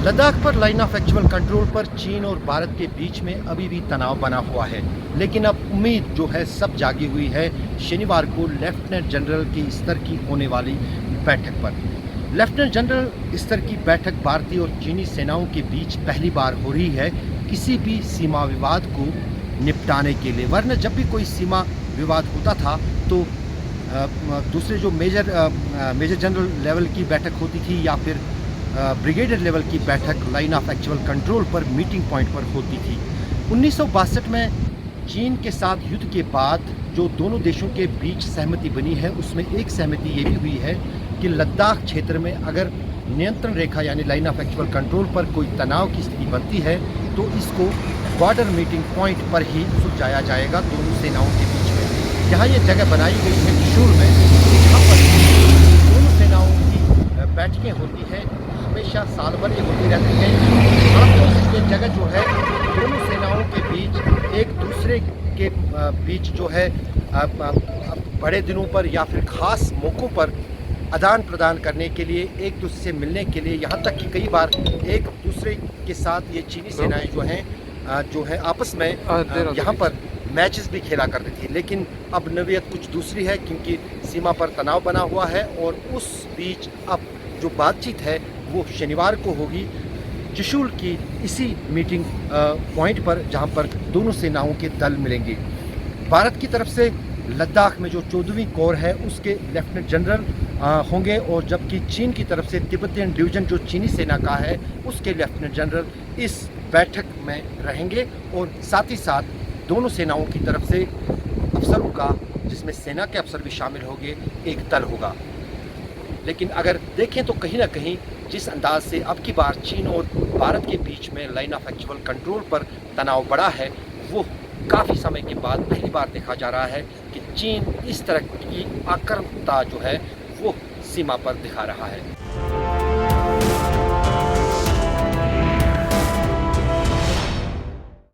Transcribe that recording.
लद्दाख पर line of actual control पर चीन और भारत के बीच में अभी भी तनाव बना हुआ है, लेकिन अब उम्मीद जो है सब जागी हुई है शनिवार को लेफ्टिनेंट जनरल के स्तर की होने वाली बैठक पर। लेफ्टिनेंट जनरल स्तर की बैठक भारतीय और चीनी सेनाओं के बीच पहली बार हो रही है किसी भी सीमा विवाद को निपटाने के लिए, वरना जब भी कोई सीमा विवाद होता था तो दूसरे जो मेजर जनरल लेवल की बैठक होती थी या फिर ब्रिगेडियर लेवल की बैठक लाइन ऑफ एक्चुअल कंट्रोल पर मीटिंग पॉइंट पर होती थी। 1962 में चीन के साथ युद्ध के बाद जो दोनों देशों के बीच सहमति बनी है उसमें एक सहमति ये भी हुई है कि लद्दाख क्षेत्र में अगर नियंत्रण रेखा यानी लाइन ऑफ एक्चुअल कंट्रोल पर कोई तनाव की स्थिति बनती है तो इसको बॉर्डर मीटिंग पॉइंट पर ही सुलझाया जाएगा दोनों सेनाओं के बीच में। यहाँ ये जगह बनाई गई है त्रिशूल में, जहाँ पर दोनों सेनाओं की बैठकें होती हैं, हमेशा साल भर ये होती रहती है। ये जगह जो है दोनों सेनाओं के बीच एक दूसरे के बीच जो है बड़े दिनों पर या फिर ख़ास मौक़ों पर आदान प्रदान करने के लिए, एक दूसरे से मिलने के लिए, यहाँ तक कि कई बार एक दूसरे के साथ ये चीनी सेनाएं जो है आपस में यहाँ पर मैचेस भी खेला करती थी। लेकिन अब नवीयत कुछ दूसरी है क्योंकि सीमा पर तनाव बना हुआ है और उस बीच अब जो बातचीत है वो शनिवार को होगी त्रिशूल की इसी मीटिंग पॉइंट पर, जहाँ पर दोनों सेनाओं के दल मिलेंगे। भारत की तरफ से लद्दाख में जो 14वीं कोर है उसके लेफ्टिनेंट जनरल होंगे और जबकि चीन की तरफ से तिब्बतियन डिवीज़न जो चीनी सेना का है उसके लेफ्टिनेंट जनरल इस बैठक में रहेंगे और साथ ही साथ दोनों सेनाओं की तरफ से अफसरों का, जिसमें सेना के अफसर भी शामिल होंगे, एक दल होगा। लेकिन अगर देखें तो कहीं ना कहीं जिस अंदाज से अब की बार चीन और भारत के बीच में लाइन ऑफ एक्चुअल कंट्रोल पर तनाव बढ़ा है वो काफ़ी समय के बाद पहली बार देखा जा रहा है कि चीन इस तरह की आक्रामकता जो है वो सीमा पर दिखा रहा है।